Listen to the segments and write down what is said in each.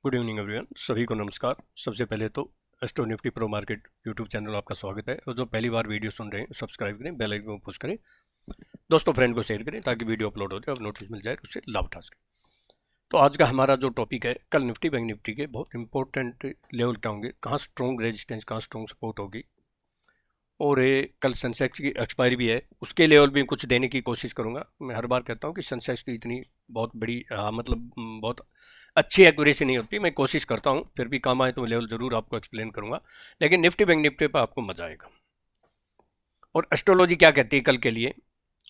Good evening everyone, सभी को नमस्कार। सबसे पहले तो astro Nifty pro market YouTube channel आपका स्वागत है। और जो पहली बार वीडियो सुन रहे हैं सब्सक्राइब करें, बेल आइकन को पुश करें, दोस्तों फ्रेंड को शेयर करें ताकि वीडियो अपलोड हो जाए और नोटिस मिल जाए, उससे लाभ उठा सकें। तो आज का हमारा जो टॉपिक है, कल निफ्टी बैंक निफ्टी के बहुत इंपॉर्टेंट लेवल क्या होंगे, कहाँ स्ट्रॉन्ग रेजिस्टेंस, कहाँ स्ट्रॉन्ग सपोर्ट होगी। और ये कल सेंसेक्स की एक्सपायरी भी है, उसके लेवल भी कुछ देने की कोशिश करूंगा। मैं हर बार कहता हूँ कि सेंसेक्स की इतनी बहुत बड़ी बहुत अच्छी एक्यूरेसी नहीं होती, मैं कोशिश करता हूँ, फिर भी काम आए तो लेवल ज़रूर आपको एक्सप्लेन करूंगा। लेकिन निफ्टी बैंक निफ्टी पर आपको मजा आएगा। और एस्ट्रोलॉजी क्या कहती है कल के लिए,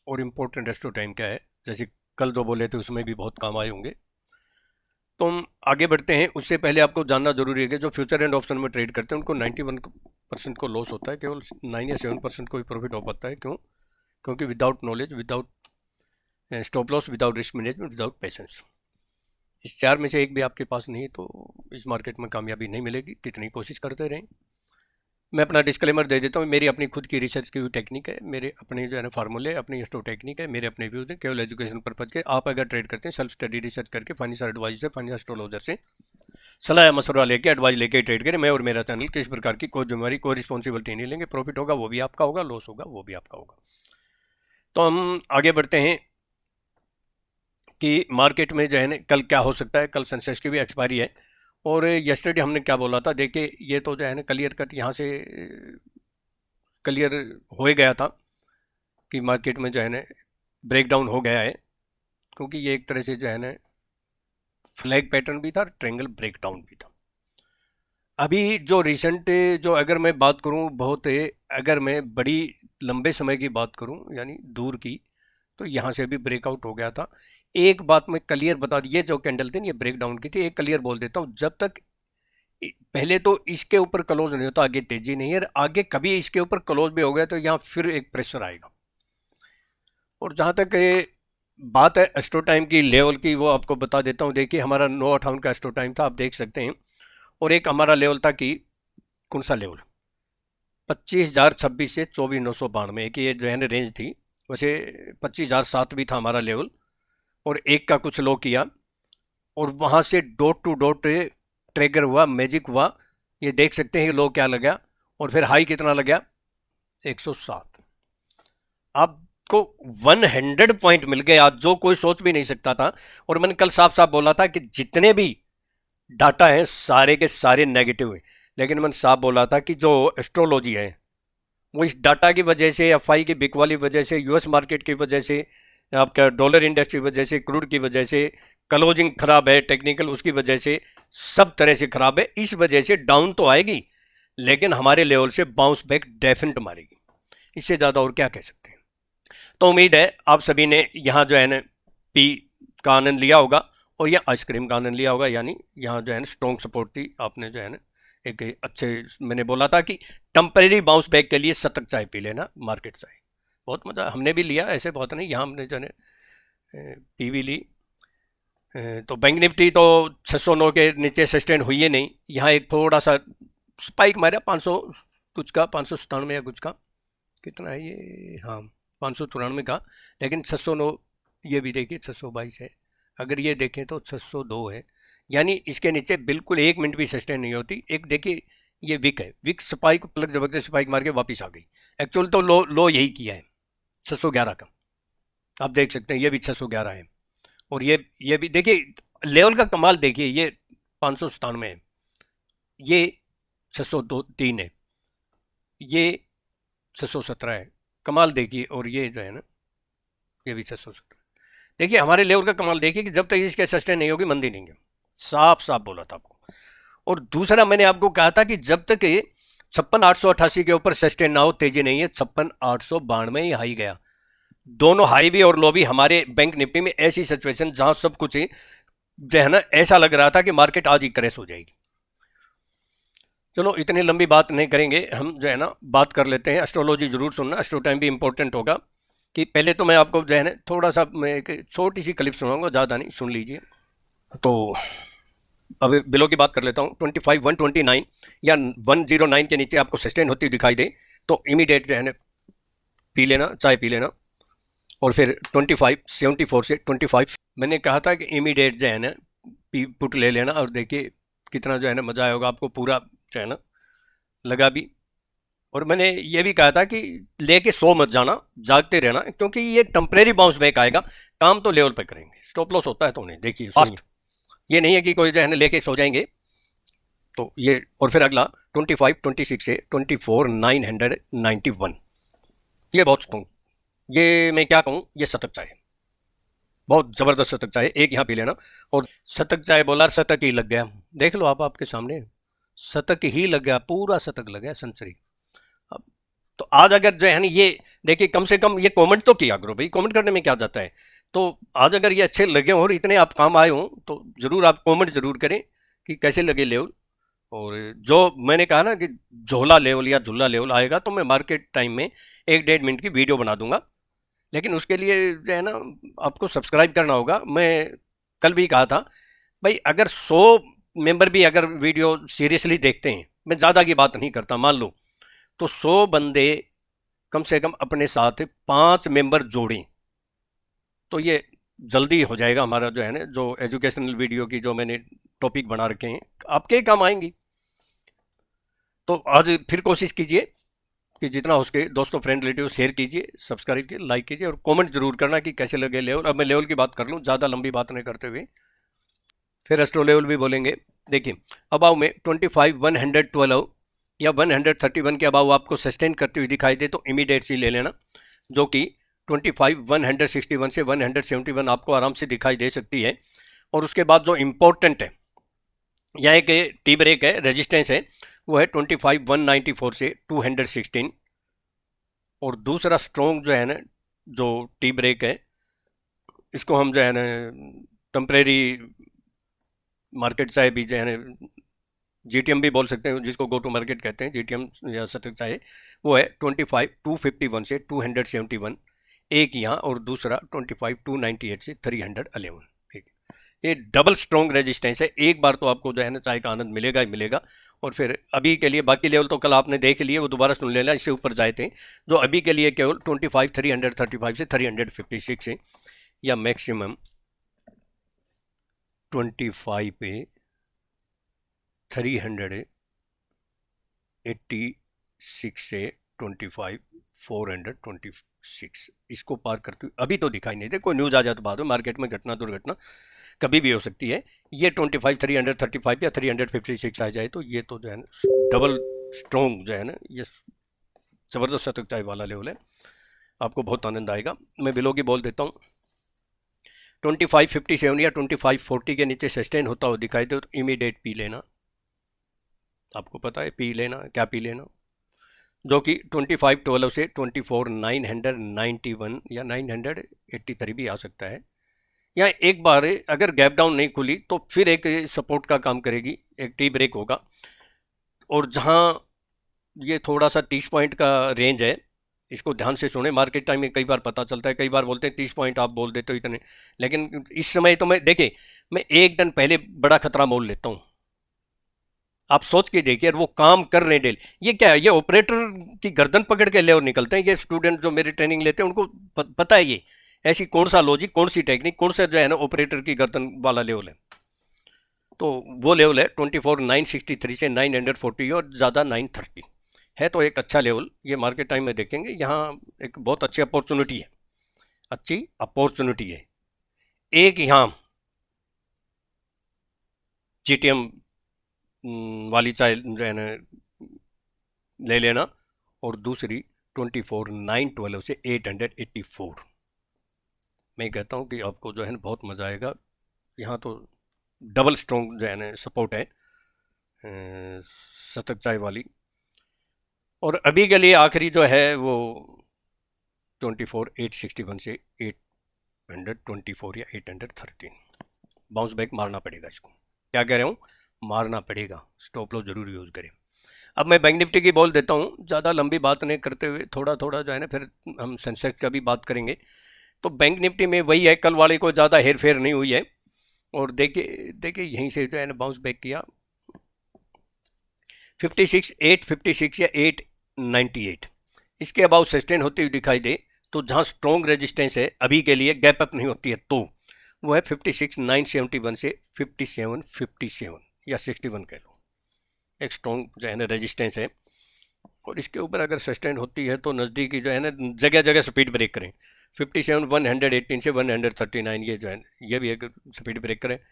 और इम्पोर्टेंट एस्ट्रो टाइम क्या है, जैसे कल जो बोले थे उसमें भी बहुत काम आए होंगे। तो हम आगे बढ़ते हैं। उससे पहले आपको जानना जरूरी है कि जो फ्यूचर एंड ऑप्शन में ट्रेड करते हैं उनको 91% को लॉस होता है, केवल 9 या 7% को ही प्रॉफिट हो पाता है। क्यों? क्योंकि without knowledge, without stop loss, without risk management, without patience, इस चार में से एक भी आपके पास नहीं है तो इस मार्केट में कामयाबी नहीं मिलेगी, कितनी कोशिश करते रहें। मैं अपना डिस्क्लेमर दे देता हूँ, मेरी अपनी खुद की रिसर्च की हुई टेक्निक है, मेरे अपने जो है ना फार्मूले, अपनी स्टो टेक्निक है, मेरे अपने व्यूज़ हैं, केवल एजुकेशन पर्पज के। आप अगर ट्रेड करते हैं सेल्फ स्टडी रिसर्च करके, फाइनेंशियल एडवाइजर से, फाइनेंशियल एस्ट्रोलॉजर से सलाह मशवरा लेके, एडवाइस लेके ट्रेड करें। मैं और मेरा चैनल किस प्रकार की कोई जिम्मेवारी, कोई रिस्पॉन्सिबिलिटी नहीं लेंगे। प्रॉफिट होगा वो भी आपका होगा, लॉस होगा वो भी आपका होगा। तो हम आगे बढ़ते हैं कि मार्केट में जो है ना कल क्या हो सकता है। कल सेंसेक्स की भी एक्सपायरी है, और यस्टरडे हमने क्या बोला था, देखिए ये तो जो है ना क्लियर कट यहाँ से क्लियर हो ही गया था कि मार्केट में जो है ना ब्रेकडाउन हो गया है, क्योंकि ये एक तरह से जो है ना फ्लैग पैटर्न भी था, ट्रायंगल ब्रेकडाउन भी था। अभी जो रिसेंट, जो अगर मैं बात करूं बहुत है, अगर मैं बड़ी लंबे समय की बात करूं यानी दूर की, तो यहाँ से भी ब्रेकआउट हो गया था। एक बात मैं क्लियर बता दी, ये जो कैंडल थी ये ब्रेकडाउन की थी। एक क्लियर बोल देता हूँ, जब तक पहले तो इसके ऊपर क्लोज नहीं होता आगे तेजी नहीं है, और आगे कभी इसके ऊपर क्लोज भी हो गया तो यहाँ फिर एक प्रेशर आएगा। और जहाँ तक ये बात है एस्ट्रो टाइम की लेवल की, वो आपको बता देता हूँ। देखिए हमारा 9:58 का एस्ट्रो टाइम था, आप देख सकते हैं। और एक हमारा लेवल था कि कौन सा लेवल, 25,026 से 24,992, एक ये जो है ना रेंज थी। वैसे 25,007 भी था हमारा लेवल, और एक का कुछ लो किया, और वहाँ से डॉट टू डॉट ट्रिगर हुआ, मैजिक हुआ। ये देख सकते हैं लो क्या लगा, और फिर हाई कितना लगा, 107। आपको 100 पॉइंट मिल गए आज, जो कोई सोच भी नहीं सकता था। और मैंने कल साफ साफ बोला था कि जितने भी डाटा हैं सारे के सारे नेगेटिव हैं, लेकिन मैंने साफ बोला था कि जो एस्ट्रोलॉजी है वो इस डाटा की वजह से, एफआई की बिक वाली वजह से, यूएस मार्केट की वजह से, आपका डॉलर इंडेक्स की वजह से, क्रूड की वजह से, क्लोजिंग खराब है, टेक्निकल उसकी वजह से, सब तरह से खराब है। इस वजह से डाउन तो आएगी, लेकिन हमारे लेवल से बाउंस बैक डेफिनेट मारेगी। इससे ज़्यादा और क्या कह सकते हैं। तो उम्मीद है आप सभी ने यहाँ जो है ना पी का आनंद लिया होगा, और यह आइसक्रीम का आनंद लिया होगा। यानी यहाँ जो है ना स्ट्रॉन्ग सपोर्ट थी, आपने जो है ना एक अच्छे, मैंने बोला था कि टेम्परेरी बाउंस बैक के लिए शतक चाय पी लेना, मार्केट चाय। बहुत मज़ा हमने भी लिया, ऐसे बहुत नहीं, यहाँ हमने जो है पी भी ली। तो बैंक निफ्टी तो 609 के नीचे सस्टेन हुई है नहीं, यहाँ एक थोड़ा सा स्पाइक मारा 500 कुछ का, 597 या कुछ का, कितना है ये, हाँ 594 का। लेकिन 609 ये भी देखिए 622 है, अगर ये देखें तो 602 है। यानी इसके नीचे बिल्कुल 1 मिनट भी सस्टेन नहीं होती। एक देखिए ये विक है, विक स्पाइक प्लस जबरदस्त स्पाइक मार के वापस आ गई। एक्चुअल तो लो यही किया है 611 का, आप देख सकते हैं ये भी 611 है। और ये भी देखिए लेवल का कमाल, देखिए ये 597 है, ये 603 है, ये 617 है, कमाल देखिए। और ये जो है ना ये भी 617। देखिए हमारे लेवल का कमाल देखिए कि जब तक इसके सस्टेन नहीं होगी मंदी नहीं है, साफ साफ बोला था आपको। और दूसरा मैंने आपको कहा था कि जब तक ये 56,888 के ऊपर सस्टेन ना हो, तेजी नहीं है। 56,892 ही हाई गया, दोनों हाई भी और लो भी हमारे बैंक निफ्टी में। ऐसी सिचुएशन जहां सब कुछ जो है ना ऐसा लग रहा था कि मार्केट आज ही क्रैश हो जाएगी। चलो इतनी लंबी बात नहीं करेंगे, हम जो है ना बात कर लेते हैं। एस्ट्रोलॉजी जरूर सुनना, एस्ट्रो टाइम भी इंपॉर्टेंट होगा। कि पहले तो मैं आपको जो है ना थोड़ा सा, मैं एक छोटी सी क्लिप सुनाऊंगा, ज़्यादा नहीं, सुन लीजिए। तो अब बिलो की बात कर लेता हूँ। 25 129 या 109 के नीचे आपको सस्टेन होती दिखाई दे तो इमीडिएट जो है ना पी लेना, चाय पी लेना। और फिर 25 74 से 25, मैंने कहा था कि इमीडिएट जो है ना पुट ले लेना। और देखिए कितना जो है ना मज़ा आया होगा आपको, पूरा जो है ना लगा भी। और मैंने ये भी कहा था कि लेके सो मत जाना, जागते रहना, क्योंकि ये टेम्परेरी बाउंस बैक आएगा, काम तो लेवल पे करेंगे। स्टॉप लॉस होता है तो नहीं, देखिए फास्ट, ये नहीं है कि कोई जो है ना लेके सो जाएंगे। तो ये, और फिर अगला 25 26 से 24 991, ये बहुत स्ट्रॉन्ग, ये मैं क्या कहूँ, ये शतक चाय, बहुत ज़बरदस्त शतक चाय, एक यहाँ पी लेना। और शतक चाय बोला, शतक ही लग गया, देख लो आप, आपके सामने शतक ही लग गया, पूरा शतक लग गया सेंचुरी। अब तो आज अगर जो है ना ये देखिए, कम से कम ये कमेंट तो किया करो भाई, कमेंट करने में क्या जाता है। तो आज अगर ये अच्छे लगे हों और इतने आप काम आए हों तो ज़रूर आप कमेंट ज़रूर करें कि कैसे लगे लेवल। और जो मैंने कहा ना कि झोला लेवल या झुल्ला लेवल आएगा तो मैं मार्केट टाइम में 1-1.5 मिनट की वीडियो बना दूंगा, लेकिन उसके लिए जो है ना आपको सब्सक्राइब करना होगा। मैं कल भी कहा था भाई, अगर 100 मेंबर भी अगर वीडियो सीरियसली देखते हैं, मैं ज़्यादा की बात नहीं करता, मान लो तो 100 बंदे कम से कम अपने साथ 5 मेंबर जोड़ें, तो ये जल्दी हो जाएगा हमारा जो है ना, जो एजुकेशनल वीडियो की जो मैंने टॉपिक बना रखे हैं आपके काम आएंगी। तो आज फिर कोशिश कीजिए कि जितना हो सके दोस्तों, फ्रेंड, रिलेटिव शेयर कीजिए, सब्सक्राइब कीजिए, लाइक कीजिए और कमेंट जरूर करना कि कैसे लगे लेवल। अब मैं लेवल की बात कर लूँ ज़्यादा लंबी बात नहीं करते हुए, फिर एस्ट्रो लेवल भी बोलेंगे। देखिए अबाव में 25 112 या 131 के अबाव आपको सस्टेन करती हुई दिखाई दे तो इमीडिएट सी ले लेना, जो कि 25 161 से 171 आपको आराम से दिखाई दे सकती है। और उसके बाद जो इम्पोर्टेंट है, यहाँ एक टी ब्रेक है, रेजिस्टेंस है, वो है 25 194 से 216। और दूसरा स्ट्रॉन्ग जो है ना, जो टी ब्रेक है, इसको हम जो है ना टेम्परेरी मार्केट चाहे भी जो है ना, जीटीएम भी बोल सकते हैं, जिसको गो टू मार्केट कहते हैं, जीटीएम या शतक चाहे, वो है 25 251 से 271 एक यहाँ, और दूसरा 25 298 से 311। ये डबल स्ट्रॉन्ग रेजिस्टेंस है, एक बार तो आपको जो है ना चाय का आनंद मिलेगा ही मिलेगा। और फिर अभी के लिए बाकी लेवल तो कल आपने देख लिए, वो दोबारा सुन लेना, इससे ऊपर जाए थे। जो अभी के लिए केवल 25 335 से 356 है, या मैक्सिमम 25 पे 386 से 25 426, इसको पार करते हुए अभी तो दिखाई नहीं दे, कोई न्यूज़ आ जाए तो बाद में, मार्केट में घटना दुर्घटना कभी भी हो सकती है। ये 25 335 या 356 आ जाए तो ये तो जो है ना डबल स्ट्रॉन्ग जो है ना, ये ज़बरदस्त शतक चाय वाला लेवल है, आपको बहुत आनंद आएगा। मैं बिलो की बोल देता हूँ, 2557 या 2540 के नीचे सस्टेन होता हो दिखाई दे तो इमीडिएट पी लेना, आपको पता है पी लेना, क्या पी लेना, जो कि 2512 से 24 991 या 983 भी आ सकता है। या एक बार अगर गैप डाउन नहीं खुली तो फिर एक सपोर्ट का काम करेगी, एक टी ब्रेक होगा। और जहां ये थोड़ा सा 30 पॉइंट का रेंज है, इसको ध्यान से सुने, मार्केट टाइम में कई बार पता चलता है, कई बार बोलते हैं 30 पॉइंट आप बोल देते हो इतने, लेकिन इस समय तो मैं देखे, मैं एक दिन पहले बड़ा खतरा मोल लेता हूँ, आप सोच के देखिए, वो काम कर रहे हैं डेल। ये क्या है, ये ऑपरेटर की गर्दन पकड़ के ले और निकलते हैं। ये स्टूडेंट जो मेरी ट्रेनिंग लेते हैं उनको पता है ये ऐसी कौन सा लॉजिक, कौन सी टेक्निक, कौन सा जो है ना ऑपरेटर की गर्दन वाला लेवल है। तो वो लेवल है 24 963 से 940 और ज़्यादा 930 है, तो एक अच्छा लेवल ये मार्केट टाइम में देखेंगे। यहाँ एक बहुत अच्छी अपॉर्चुनिटी है, अच्छी अपॉर्चुनिटी है। एक यहाँ जीटीएम वाली चाय जो है ना ले लेना, और दूसरी 24 912 से 884। मैं कहता हूँ कि आपको जो है ना बहुत मज़ा आएगा। यहाँ तो डबल स्ट्रॉन्ग जो है ना सपोर्ट है शतक चाय वाली। और अभी के लिए आखिरी जो है वो 24 861 से 824 या 813। बाउंस बैक मारना पड़ेगा इसको, क्या कह रहा हूँ, मारना पड़ेगा, स्टॉप लॉस जरूर यूज़ करें। अब मैं बैंक निफ्टी की बोल देता हूँ, ज़्यादा लंबी बात नहीं करते हुए, थोड़ा थोड़ा जो है ना फिर हम सेंसेक्स का भी बात करेंगे। तो बैंक निफ्टी में वही है, कल वाले को ज़्यादा हेर फेर नहीं हुई है। और देखिए देखिए यहीं से जो है ना बाउंस बैक किया 56 856 या 898, इसके अबाउट सस्टेन होती हुई दिखाई दे तो जहाँ स्ट्रॉन्ग रेजिस्टेंस है अभी के लिए, गैप अप नहीं होती है, तो वो है 56 971 से 57 57, या 61 कह लो, एक स्ट्रॉन्ग जो है ना रेजिस्टेंस है। और इसके ऊपर अगर सस्टेन होती है तो नज़दीकी जो है ना जगह जगह स्पीड ब्रेक करें। 57 118 से 139 ये जो है ये भी एक स्पीड ब्रेकर है।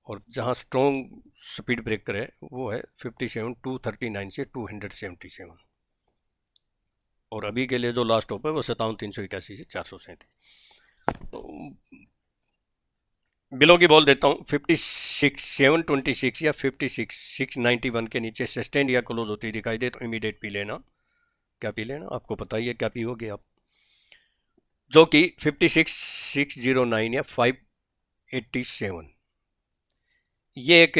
और जहाँ स्ट्रॉन्ग स्पीड ब्रेकर है वो है 57 239 से 277। और अभी के लिए जो लास्ट टॉप है वो 57 381 से 437। तो बिलो की बोल देता हूँ 56 726 या 56 691 के नीचे सस्टेन या क्लोज होती दिखाई दे तो इमीडिएट पी लेना। क्या पी लेना आपको पता ही है क्या पी होगे आप, जो कि 56 609 या 587 ये एक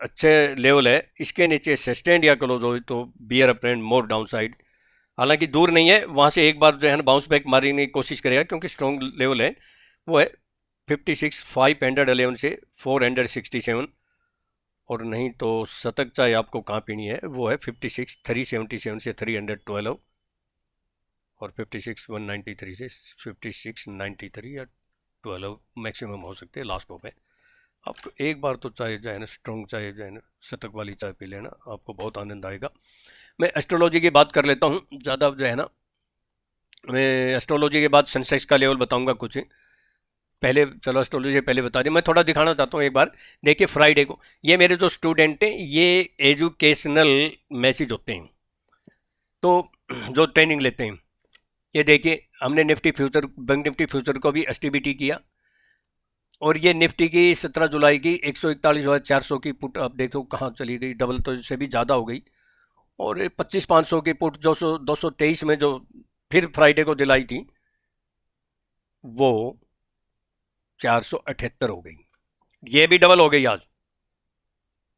अच्छे लेवल है। इसके नीचे सस्टेन या क्लोज हो तो बियर अप ट्रेंड मोर डाउन साइड। हालांकि दूर नहीं है, वहाँ से एक बार जो है ना बाउंस बैक मारने की कोशिश करेगा क्योंकि स्ट्रॉन्ग लेवल है वो है 56 511 से 467। और नहीं तो शतक चाहे आपको कहाँ पीनी है वो है 56 377 से 312 और 56 193 से 56 93 या 12 मैक्सिमम हो सकते हैं लास्ट पे। आपको एक बार तो चाहे जो है ना स्ट्रॉन्ग चाहे जो है ना शतक वाली चाय पी लेना, आपको बहुत आनंद आएगा। मैं एस्ट्रोलॉजी की बात कर लेता हूँ ज़्यादा जो है ना, मैं एस्ट्रोलॉजी के बाद सेंसेक्स का लेवल बताऊँगा कुछ पहले। चलो एस्ट्रोलॉजी पहले बता दें, मैं थोड़ा दिखाना चाहता हूँ एक बार। देखिए फ्राइडे को ये मेरे जो स्टूडेंट हैं ये एजुकेशनल मैसेज होते हैं तो जो ट्रेनिंग लेते हैं, ये देखिए हमने Nifty future bank Nifty future को भी एसटीबीटी किया। और ये निफ्टी की 17 जुलाई की 141,400 की पुट आप देखो कहाँ चली गई, डबल तो इससे भी ज़्यादा हो गई। और 25,500 की पुट जो 223 में जो फिर फ्राइडे को दिलाई थी वो 478 हो गई। ये भी डबल हो गई आज,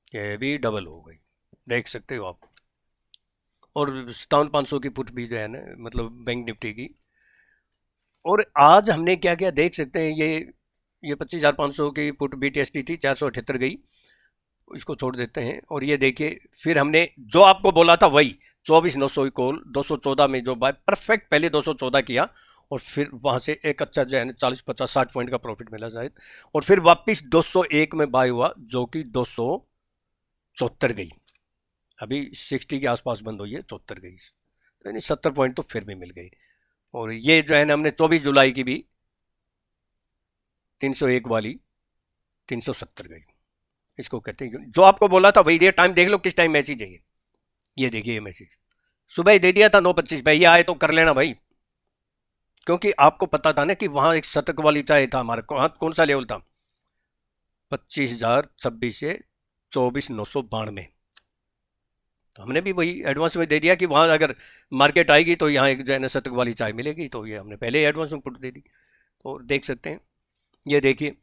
ये भी डबल हो गई, देख सकते हो आप। और 57,500 की पुट भी जो है ना मतलब बैंक निफ्टी की। और आज हमने क्या क्या देख सकते हैं, ये 25,500 की पुट BTST थी 478 गई, इसको छोड़ देते हैं। और ये देखिए फिर हमने जो आपको बोला था वही 24,900 कॉल 214 में जो बाय परफेक्ट पहले 214 किया और फिर वहाँ से एक अच्छा जो है ना 40 50 60 पॉइंट का प्रॉफिट मिला शायद। और फिर वापस 201 में बाय हुआ जो कि 274 गई, अभी 60 के आसपास बंद हुई है 74 गई, तो यानी 70 पॉइंट तो फिर भी मिल गई। और ये जो है ना हमने 24 जुलाई की भी 301 वाली 370 गई, इसको कहते हैं जो आपको बोला था वही। ये टाइम देख लो किस टाइम मैसेज है ये देखिए ये मैसेज सुबह ही दे दिया था 9:25 पे, ये आए तो कर लेना भाई, क्योंकि आपको पता था ना कि वहां एक शतक वाली चाय था हमारा। कौन सा लेवल था 25,026 से 24,992। तो हमने भी वही एडवांस में दे दिया कि वहां अगर मार्केट आएगी तो यहाँ एक जो है ना शतक वाली चाय मिलेगी, तो ये हमने पहले ही एडवांस में पुट दे दी। तो देख सकते हैं ये देखिए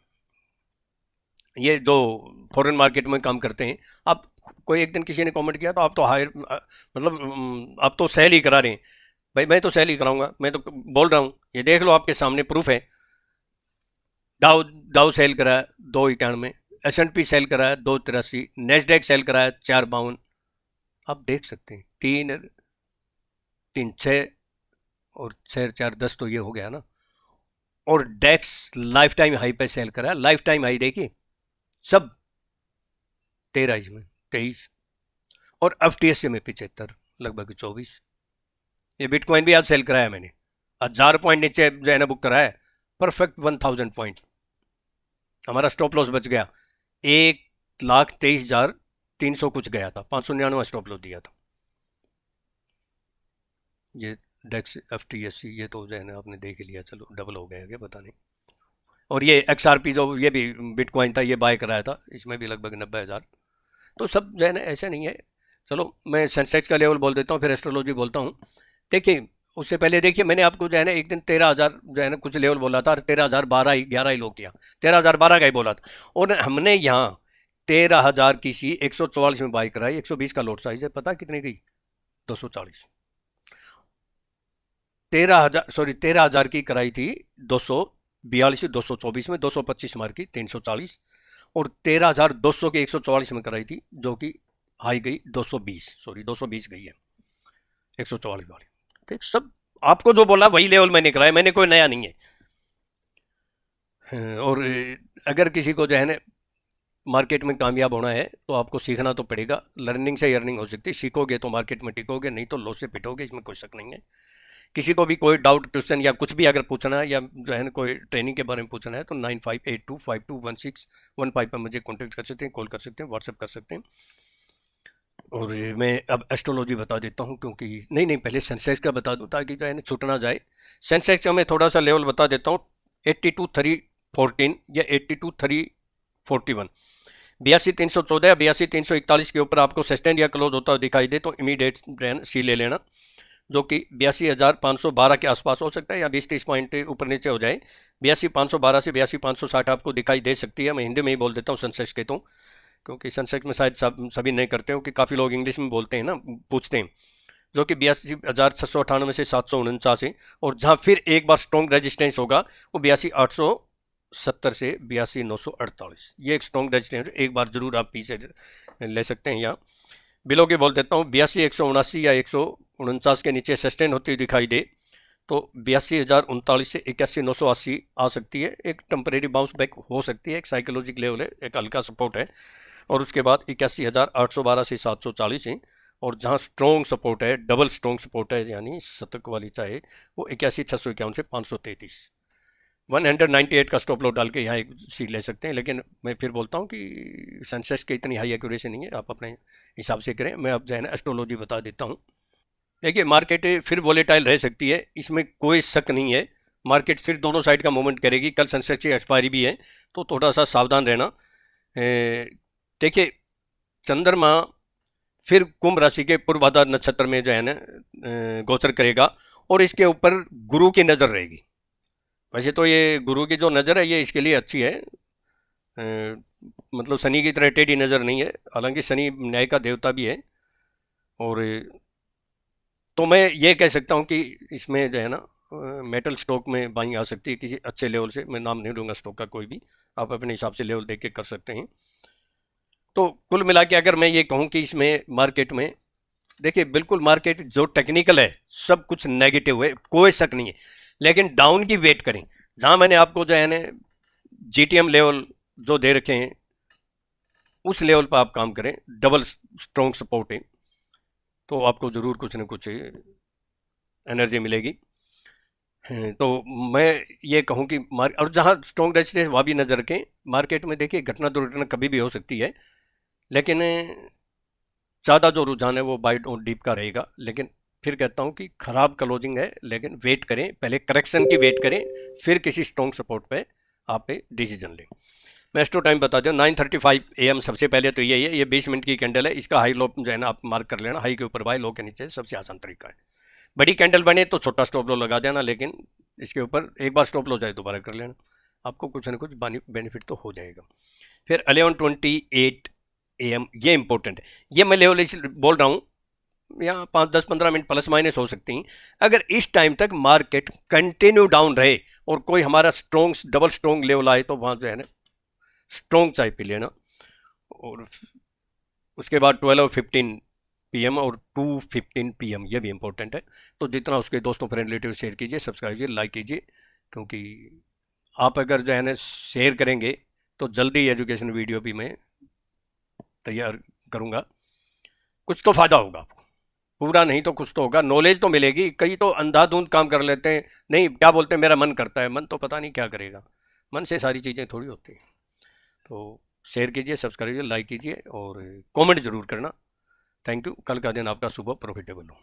ये जो फॉरेन मार्केट में काम करते हैं। आप कोई एक दिन किसी ने कमेंट किया तो आप तो हायर मतलब आप तो सेल ही करा रहे हैं। भाई मैं तो सेल ही कराऊंगा, मैं तो बोल रहा हूँ, ये देख लो आपके सामने प्रूफ है। डाउ डाउ सेल कराया 291, S&P सेल कराया 283, नेस्डेक सेल कराया 452। आप देख सकते हैं 3 3 6 और 6 4 10 तो ये हो गया ना। और डेक्स लाइफ टाइम हाई पे सेल कराया, लाइफ टाइम हाई देखिए सब 13 इसमें 23 और FTSE में 75 लगभग 24। ये बिटकॉइन भी आज सेल कराया मैंने, 1000 पॉइंट नीचे जो है ना बुक कराया, परफेक्ट 1000 पॉइंट। हमारा स्टॉप लॉस बच गया 1,23,300 कुछ गया था, 599 स्टॉप लॉस दिया था। ये डेक्स FTSE ये तो जो है ना आपने देख लिया, चलो डबल हो गया क्या पता नहीं। और ये XRP जो ये भी बिटकॉइन था ये बाय कराया था, इसमें भी लगभग 90,000। तो सब जो है ना ऐसे नहीं है। चलो मैं सेंसेक्स का लेवल बोल देता हूँ फिर एस्ट्रोलॉजी बोलता हूँ। देखिए उससे पहले देखिए मैंने आपको जो है ना एक दिन 13,000 जो है ना कुछ लेवल बोला था, और 13,012 ही 11 ही लोग किया, 13,012 का ही बोला था। और हमने यहाँ 13,000 की सी 144 में बाई कराई, 120 का लोड साइज है, पता कितनी गई 240। 13,000 की कराई थी 242 224 में, 225 मार की 340। और 13,200 की 144 में कराई थी जो कि हाई गई 220 गई है 144 वाली। ठीक सब आपको जो बोला वही लेवल मैंने कराया, मैंने कोई नया नहीं है। और अगर किसी को जो है ना मार्केट में कामयाब होना है तो आपको सीखना तो पड़ेगा। लर्निंग से अर्निंग हो सकती है, सीखोगे तो मार्केट में टिकोगे, नहीं तो लॉस से पिटोगे, इसमें कोई शक नहीं है। किसी को भी कोई डाउट क्वेश्चन या कुछ भी अगर पूछना है या जो है ना कोई ट्रेनिंग के बारे में पूछना है तो 9582521615 पर मुझे कॉन्टेक्ट कर सकते हैं, कॉल कर सकते हैं, व्हाट्सएप कर सकते हैं। और मैं अब एस्ट्रोलॉजी बता देता हूँ, क्योंकि नहीं नहीं पहले सेंसेक्स का बता दूँ ताकि जो है ना छूट ना जाए। सेंसेक्स का मैं थोड़ा सा लेवल बता देता हूँ। 82,314 या 82,341, 82,314 या 82,341 के ऊपर आपको सस्टेंड या क्लोज होता हुआ दिखाई दे तो इमीडिएट सी ले लेना, जो कि 82,512 के आसपास हो सकता है या 20-30 पॉइंट ऊपर नीचे हो जाए। 82,512 से 82,560 आपको दिखाई दे सकती है। मैं हिंदी में ही बोल देता हूँ सेंसेक्स के तो, क्योंकि सेंसेक्स में शायद सभी नहीं करते हो कि काफ़ी लोग इंग्लिश में बोलते हैं ना, पूछते हैं। जो कि 82,698 से 749 और जहाँ फिर एक बार स्ट्रॉन्ग रेजिस्टेंस होगा वो 82,870 से 82,948। ये एक स्ट्रॉन्ग रेजिस्टेंस एक बार जरूर आप पीछे ले सकते हैं। यहाँ बिलो के बोल देता हूँ 82,179 या 149 के नीचे सस्टेन होती हुई दिखाई दे तो 82,039 से 81,980 आ सकती है। एक टेम्परेरी बाउंस बैक हो सकती है, एक साइकोलॉजिक लेवल है, एक हल्का सपोर्ट है। और उसके बाद 81,812 से 740 है। और जहाँ स्ट्रॉन्ग सपोर्ट है, डबल स्ट्रॉन्ग सपोर्ट है, यानी शतक वाली चाहे, वो 81,651 से 533। 198 का स्टॉप लॉस डाल के यहाँ एक सीट ले सकते हैं। लेकिन मैं फिर बोलता हूँ कि सेंसेक्स की इतनी हाई एक्यूरेसी नहीं है, आप अपने हिसाब से करें। मैं अब जो है ना एस्ट्रोलॉजी बता देता हूँ। देखिए मार्केट फिर वोलेटाइल रह सकती है, इसमें कोई शक नहीं है। मार्केट फिर दोनों साइड का मूवमेंट करेगी। कल सेंसेक्स की एक्सपायरी भी है तो थोड़ा सा सावधान रहना। देखिए चंद्रमा फिर कुंभ राशि के पूर्वाधार नक्षत्र में जो है ना गोचर करेगा और इसके ऊपर गुरु की नज़र रहेगी। वैसे तो ये गुरु की जो नज़र है ये इसके लिए अच्छी है, मतलब शनि की तरह टेढ़ी नज़र नहीं है, हालांकि शनि न्याय का देवता भी है। और तो मैं ये कह सकता हूँ कि इसमें जो है ना मेटल स्टॉक में बाइंग आ सकती है किसी अच्छे लेवल से। मैं नाम नहीं दूंगा स्टॉक का कोई भी, आप अपने हिसाब से लेवल देख के कर सकते हैं। तो कुल मिला के अगर मैं ये कहूँ कि इसमें मार्केट में देखिए बिल्कुल मार्केट जो टेक्निकल है सब कुछ नेगेटिव है, कोई शक नहीं है, लेकिन डाउन की वेट करें। जहाँ मैंने आपको जो है ना जीटीएम लेवल जो दे रखे हैं उस लेवल पर आप काम करें, डबल स्ट्रॉन्ग सपोर्ट है तो आपको ज़रूर कुछ ना कुछ एनर्जी मिलेगी। तो मैं ये कहूँ कि और जहाँ स्ट्रॉन्ग रेजिस्टेंस वहाँ भी नज़र रखें। मार्केट में देखिए घटना दुर्घटना कभी भी हो सकती है, लेकिन ज़्यादा जो रुझान है वो बाइट और डीप का रहेगा। लेकिन फिर कहता हूँ कि ख़राब क्लोजिंग है, लेकिन वेट करें, पहले करेक्शन की वेट करें, फिर किसी स्ट्रॉन्ग सपोर्ट पे आप डिसीजन लें। मैं एस्ट्रो टाइम बता दूँ 9:35 AM सबसे पहले तो यही है। ये 20 मिनट की कैंडल है, इसका हाई लो जो है ना आप मार्क कर लेना। हाई के ऊपर बाय, लो के नीचे सबसे आसान तरीका है। बड़ी कैंडल बने तो छोटा स्टॉप लो लगा देना, लेकिन इसके ऊपर एक बार स्टॉप लो जाए दोबारा कर लेना, आपको कुछ ना कुछ बेनिफिट तो हो जाएगा। फिर 11:28 AM ये इंपॉर्टेंट है, ये मैं लेवल बोल रहा हूँ, यहाँ 5-10-15 मिनट प्लस माइनस हो सकती हैं। अगर इस टाइम तक मार्केट कंटिन्यू डाउन रहे और कोई हमारा स्ट्रॉन्ग डबल स्ट्रॉन्ग लेवल आए तो वहाँ जो है ना स्ट्रॉन्ग चाय पी लेना। और उसके बाद 12:15 PM और 2:15 PM ये भी इंपॉर्टेंट है। तो जितना उसके दोस्तों फ्रेंड रिलेटिव शेयर कीजिए, सब्सक्राइब कीजिए, लाइक कीजिए, क्योंकि आप अगर जो है ना शेयर करेंगे तो जल्दी एजुकेशन वीडियो भी मैं तैयार करूँगा। कुछ तो फ़ायदा होगा आपको, पूरा नहीं तो कुछ तो होगा, नॉलेज तो मिलेगी। कई तो अंधाधुंध काम कर लेते हैं, नहीं क्या बोलते हैं मेरा मन करता है, मन तो पता नहीं क्या करेगा, मन से सारी चीज़ें थोड़ी होती हैं। तो शेयर कीजिए, सब्सक्राइब कीजिए, लाइक कीजिए और कमेंट ज़रूर करना। Thank you. कल का दिन आपका सुबह प्रॉफिटेबल हो।